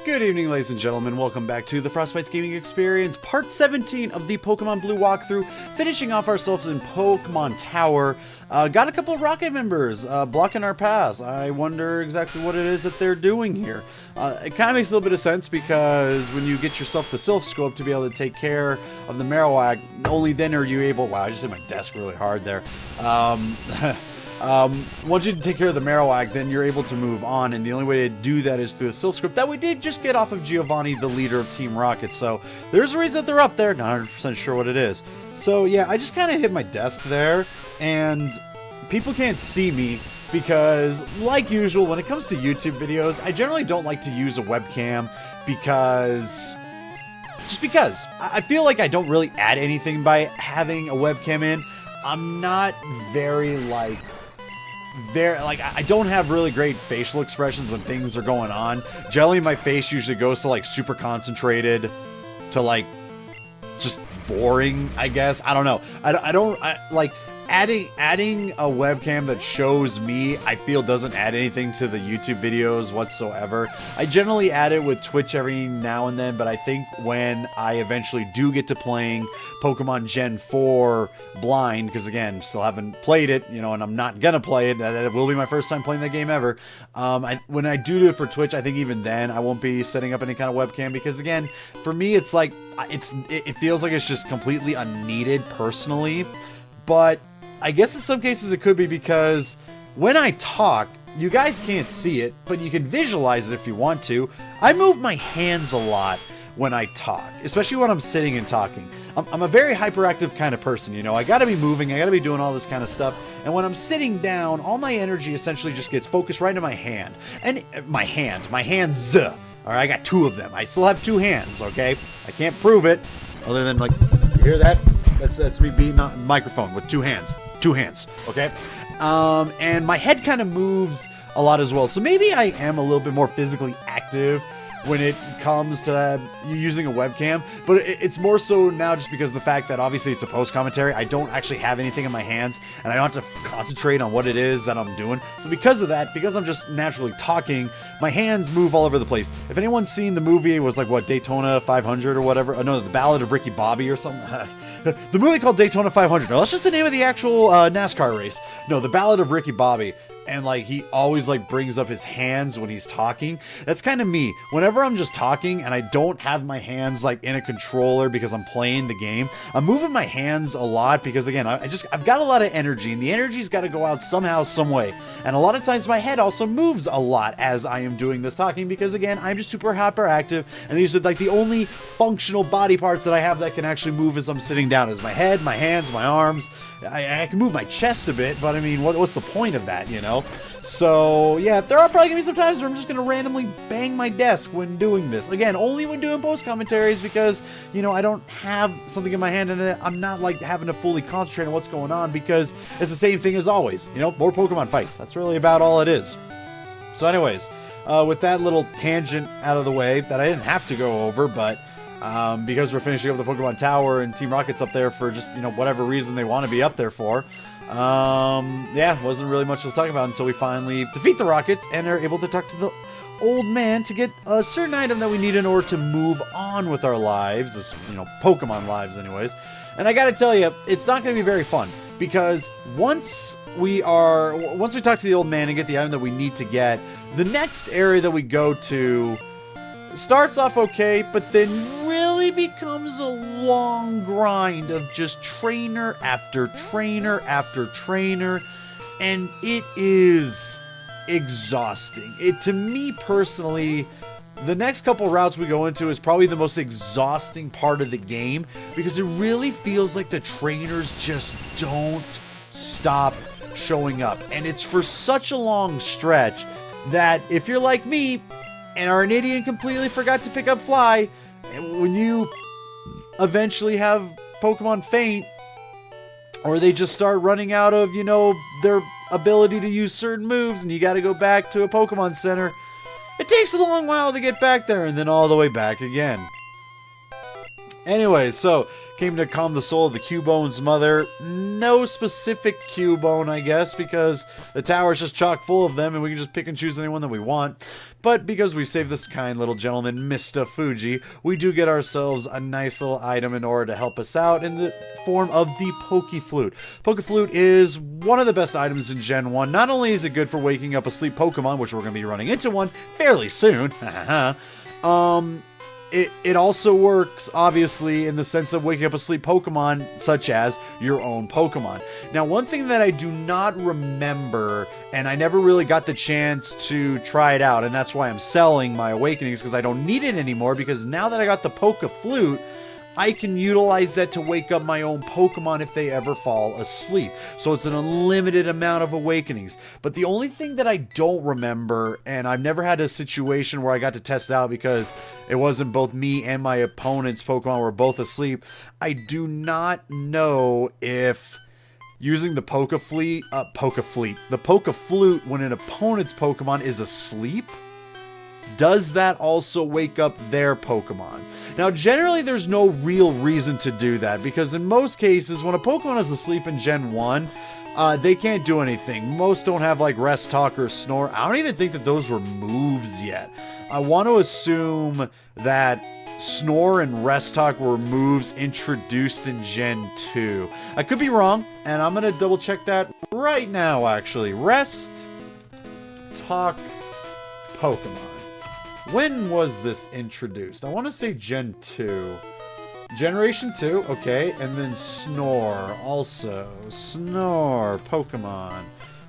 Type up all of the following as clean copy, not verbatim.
Good evening, ladies and gentlemen. Welcome back to the FrostBytez Gaming Experience, Part 17 of the Pokemon Blue walkthrough, finishing off ourselves in Pokemon Tower. Got a couple of Rocket members blocking our paths. I wonder exactly what it is that they're doing here. It kind of makes a little bit of sense because when you get yourself the Sylph Scope to be able to take care of the Marowak, only then are you able... Wow, I just hit my desk really hard there. Once you take care of the Marowak, then you're able to move on, and the only way to do that is through a Sylph Script that we did just get off of Giovanni, the leader of Team Rocket, so there's a reason that they're up there, not 100% sure what it is. So yeah, I just kind of hit my desk there, and people can't see me because, like usual, when it comes to YouTube videos, I generally don't like to use a webcam because... just because. I feel like I don't really add anything by having a webcam in. I'm not very, I don't have really great facial expressions when things are going on. Generally, my face usually goes to, like, super concentrated to, just boring, I guess. I don't know. Adding a webcam that shows me, I feel doesn't add anything to the YouTube videos whatsoever. I generally add it with Twitch every now and then, but I think when I eventually do get to playing Pokemon Gen 4 blind, because again, still haven't played it, you know, and I'm not gonna play it. It will be my first time playing that game ever. When I do it for Twitch, I think even then I won't be setting up any kind of webcam because again, for me, it's like it feels like it's just completely unneeded personally. But I guess in some cases it could be because when I talk, you guys can't see it, but you can visualize it if you want to. I move my hands a lot when I talk, especially when I'm sitting and talking. I'm a very hyperactive kind of person, you know. I gotta be moving, I gotta be doing all this kind of stuff. And when I'm sitting down, all my energy essentially just gets focused right into my hand. And my hands. All right, I got two of them. I still have two hands, okay? I can't prove it, other than, like, you hear that? That's me beating on the microphone with two hands. Two hands, okay? And my head kind of moves a lot as well. So maybe I am a little bit more physically active when it comes to using a webcam, but it's more so now just because of the fact that obviously it's a post commentary. I don't actually have anything in my hands, and I don't have to concentrate on what it is that I'm doing. So because of that, because I'm just naturally talking, my hands move all over the place. If anyone's seen the movie, it was like, what, Daytona 500 or whatever? Oh, no, The Ballad of Ricky Bobby or something. The movie called Daytona 500. No, that's just the name of the actual NASCAR race. No, The Ballad of Ricky Bobby. And, like, he always, like, brings up his hands when he's talking. That's kind of me. Whenever I'm just talking and I don't have my hands, like, in a controller because I'm playing the game, I'm moving my hands a lot because, again, I've got a lot of energy, and the energy's got to go out somehow, some way. And a lot of times my head also moves a lot as I am doing this talking because, again, I'm just super hyperactive, and these are, like, the only functional body parts that I have that can actually move as I'm sitting down is my head, my hands, my arms. I can move my chest a bit, but I mean, what's the point of that, you know? So, yeah, there are probably going to be some times where I'm just going to randomly bang my desk when doing this. Again, only when doing post commentaries because, you know, I don't have something in my hand and I'm not, like, having to fully concentrate on what's going on because it's the same thing as always. You know, more Pokemon fights. That's really about all it is. So anyways, with that little tangent out of the way that I didn't have to go over, but... because we're finishing up the Pokemon Tower and Team Rocket's up there for just, you know, whatever reason they want to be up there for. Yeah, wasn't really much to talk about until we finally defeat the Rockets and are able to talk to the old man to get a certain item that we need in order to move on with our lives, this, you know, Pokemon lives anyways. And I gotta tell you, it's not gonna be very fun because once we talk to the old man and get the item that we need to get, the next area that we go to starts off okay, but then really becomes a long grind of just trainer after trainer after trainer, and it is exhausting. To me personally, the next couple routes we go into is probably the most exhausting part of the game because it really feels like the trainers just don't stop showing up, and it's for such a long stretch that if you're like me and are an idiot and completely forgot to pick up Fly, and when you eventually have Pokemon faint, or they just start running out of, you know, their ability to use certain moves, and you gotta go back to a Pokemon Center, it takes a long while to get back there, and then all the way back again. Anyway, so, came to calm the soul of the Cubone's mother. No specific Cubone, I guess, because the tower is just chock full of them and we can just pick and choose anyone that we want. But because we saved this kind little gentleman, Mr. Fuji, we do get ourselves a nice little item in order to help us out in the form of the Poke Flute. Poke Flute is one of the best items in Gen 1. Not only is it good for waking up asleep Pokemon, which we're going to be running into one fairly soon, it also works, obviously, in the sense of waking up asleep Pokemon, such as your own Pokemon. Now, one thing that I do not remember, and I never really got the chance to try it out, and that's why I'm selling my Awakenings, because I don't need it anymore, because now that I got the Poke Flute, I can utilize that to wake up my own Pokemon if they ever fall asleep. So it's an unlimited amount of Awakenings. But the only thing that I don't remember, and I've never had a situation where I got to test it out because it wasn't both me and my opponent's Pokemon were both asleep, I do not know if using the Poke Flute, when an opponent's Pokemon is asleep, does that also wake up their Pokemon? Now, generally, there's no real reason to do that, because in most cases, when a Pokemon is asleep in Gen 1, they can't do anything. Most don't have, like, Rest Talk or Snore. I don't even think that those were moves yet. I want to assume that Snore and Rest Talk were moves introduced in Gen 2. I could be wrong, and I'm going to double check that right now, actually. Rest Talk Pokemon. When was this introduced? I want to say Gen 2. Generation 2, okay. And then Snore, also. Snore, Pokemon.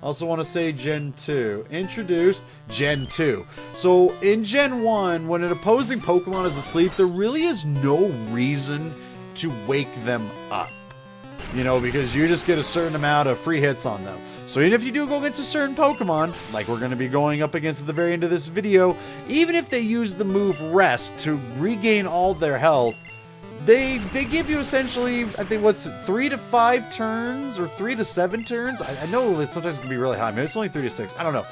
Also want to say Gen 2. Introduced Gen 2. So in Gen 1, when an opposing Pokemon is asleep, there really is no reason to wake them up. You know, because you just get a certain amount of free hits on them. So even if you do go against a certain Pokemon, like we're going to be going up against at the very end of this video, even if they use the move Rest to regain all their health, they give you essentially, I think, what's it, 3 to 5 turns or 3 to 7 turns? I know that sometimes it can be really high. Maybe it's only 3 to 6. I don't know.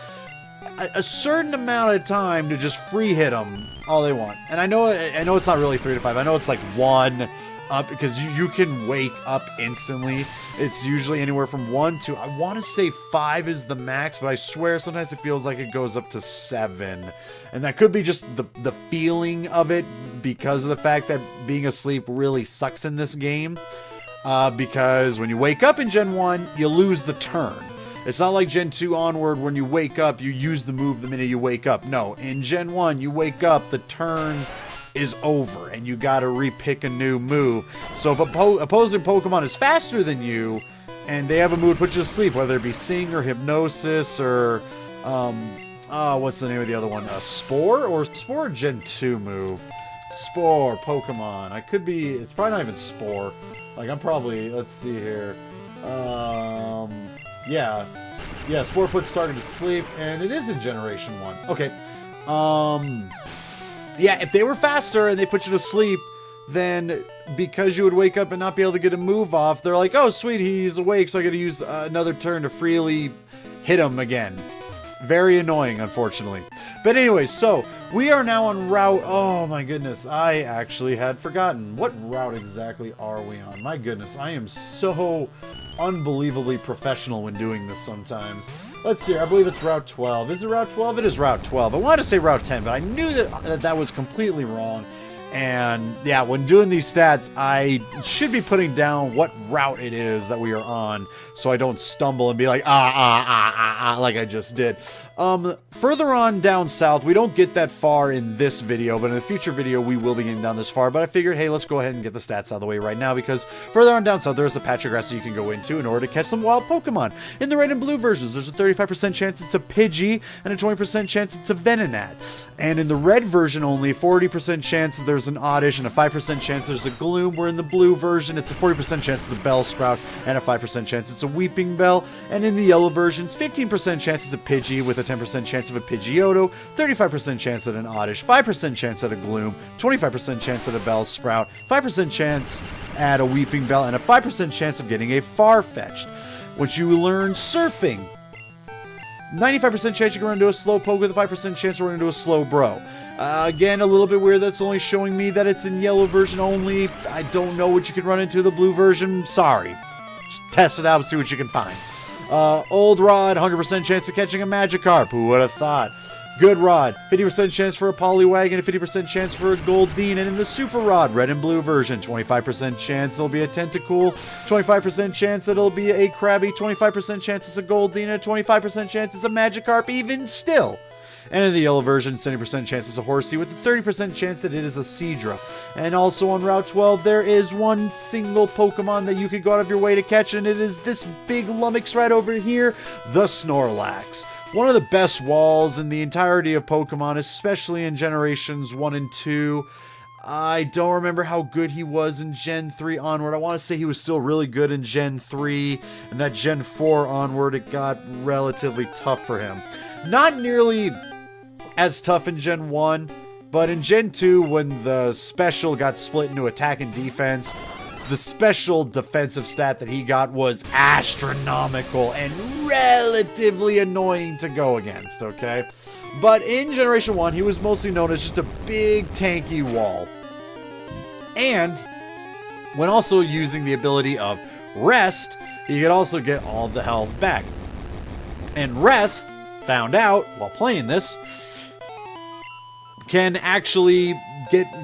A certain amount of time to just free hit them all they want. And I know it's not really 3 to 5. I know it's like 1 up, because you can wake up instantly. It's usually anywhere from 1 to, I want to say 5 is the max, but I swear sometimes it feels like it goes up to 7. And that could be just the feeling of it, because of the fact that being asleep really sucks in this game. Because when you wake up in Gen 1, you lose the turn. It's not like Gen 2 onward, when you wake up, you use the move the minute you wake up. No, in Gen 1, you wake up, the turn is over, and you gotta repick a new move. So if opposing Pokemon is faster than you, and they have a move to put you to sleep, whether it be Sing or Hypnosis or, what's the name of the other one? Spore? Or Spore Gen 2 move? Spore, Pokemon. I could be, it's probably not even Spore. Like, I'm probably, let's see here. Yeah, Spore puts Starter to sleep, and it is in Generation 1. Okay, yeah, if they were faster and they put you to sleep, then because you would wake up and not be able to get a move off, they're like, oh, sweet, he's awake, so I gotta use another turn to freely hit him again. Very annoying, unfortunately. But anyways, so we are now on route, oh my goodness, I actually had forgotten. What route exactly are we on? My goodness, I am so unbelievably professional when doing this sometimes. Let's see, I believe it's Route 12. Is it Route 12? It is Route 12. I wanted to say Route 10, but I knew that was completely wrong. And yeah, when doing these stats, I should be putting down what route it is that we are on, so I don't stumble and be like, like I just did. Further on down south, we don't get that far in this video, but in a future video, we will be getting down this far. But I figured, hey, let's go ahead and get the stats out of the way right now, because further on down south, there's a patch of grass that you can go into in order to catch some wild Pokemon. In the red and blue versions, there's a 35% chance it's a Pidgey, and a 20% chance it's a Venonat. And in the red version only, 40% chance that there's an Oddish, and a 5% chance there's a Gloom, where in the blue version, it's a 40% chance it's a Bellsprout, and a 5% chance it's a Weeping Bell. And in the yellow versions, 15% chance it's a Pidgey, with a 10% chance of a Pidgeotto, 35% chance at an Oddish, 5% chance at a Gloom, 25% chance at a Bellsprout, 5% chance at a Weeping Bell, and a 5% chance of getting a Farfetch'd. Once you learn Surfing, 95% chance you can run into a Slowpoke with a 5% chance to run into a Slowbro. Again, a little bit weird that's only showing me that it's in yellow version only. I don't know what you can run into the blue version. Sorry. Just test it out and see what you can find. Old Rod, 100% chance of catching a Magikarp. Who would have thought? Good Rod, 50% chance for a Poliwag and a 50% chance for a Goldeen. And in the Super Rod, red and blue version, 25% chance it'll be a Tentacool, 25% chance it'll be a Krabby, 25% chance it's a Goldeen, and a 25% chance it's a Magikarp even still. And in the yellow version, 70% chance it's a Horsey with a 30% chance that it is a Seadra. And also on Route 12, there is one single Pokemon that you could go out of your way to catch, and it is this big lummox right over here, the Snorlax. One of the best walls in the entirety of Pokemon, especially in Generations 1 and 2. I don't remember how good he was in Gen 3 onward. I want to say he was still really good in Gen 3, and that Gen 4 onward, it got relatively tough for him. Not nearly as tough in Gen 1, but in Gen 2, when the special got split into attack and defense, the special defensive stat that he got was astronomical and relatively annoying to go against, okay? But in Generation 1, he was mostly known as just a big tanky wall. And when also using the ability of Rest, he could also get all of the health back. And Rest, found out while playing this, can actually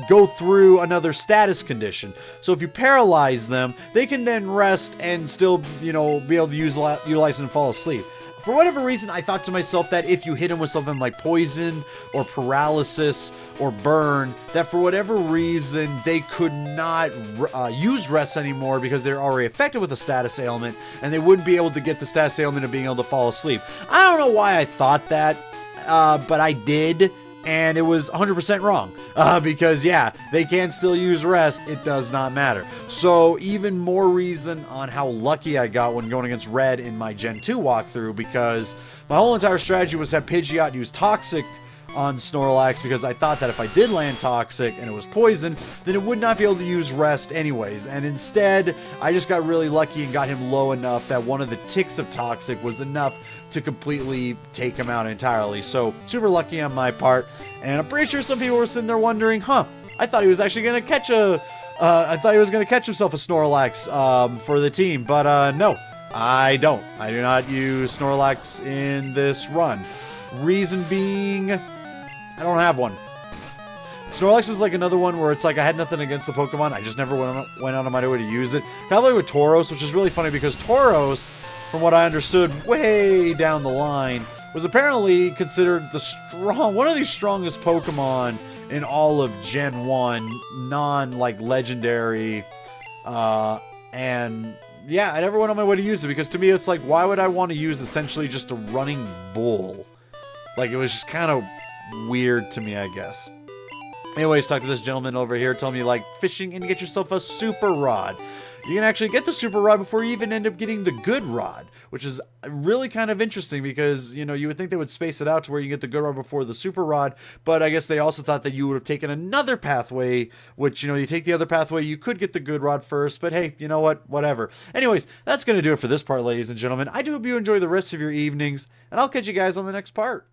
go through another status condition. So if you paralyze them, they can then rest and still, be able to utilize and fall asleep. For whatever reason, I thought to myself that if you hit them with something like poison or paralysis or burn, that for whatever reason they could not use rest anymore because they're already affected with a status ailment, and they wouldn't be able to get the status ailment of being able to fall asleep. I don't know why I thought that, but I did. And it was 100% wrong, because yeah, they can still use rest, it does not matter. So even more reason on how lucky I got when going against Red in my Gen 2 walkthrough, because my whole entire strategy was have Pidgeot use Toxic on Snorlax, because I thought that if I did land Toxic and it was poison, then it would not be able to use rest anyways. And instead, I just got really lucky and got him low enough that one of the ticks of Toxic was enough to completely take him out entirely. So super lucky on my part. And I'm pretty sure some people were sitting there wondering, I thought he was actually going to catch himself a Snorlax for the team. But no, I don't. I do not use Snorlax in this run. Reason being, I don't have one. Snorlax is like another one where it's like I had nothing against the Pokemon. I just never went out of my way to use it. Kind of like with Tauros, which is really funny because Tauros, from what I understood way down the line, was apparently considered one of the strongest Pokemon in all of Gen 1, legendary. And yeah, I never went on my way to use it because to me it's like, why would I want to use essentially just a running bull? Like, it was just kind of weird to me, I guess. Anyways, talk to this gentleman over here telling me you like fishing and you get yourself a Super Rod. You can actually get the Super Rod before you even end up getting the Good Rod, which is really kind of interesting because, you would think they would space it out to where you get the Good Rod before the Super Rod, but I guess they also thought that you would have taken another pathway, which, you take the other pathway, you could get the Good Rod first, but hey, you know what? Whatever. Anyways, that's going to do it for this part, ladies and gentlemen. I do hope you enjoy the rest of your evenings, and I'll catch you guys on the next part.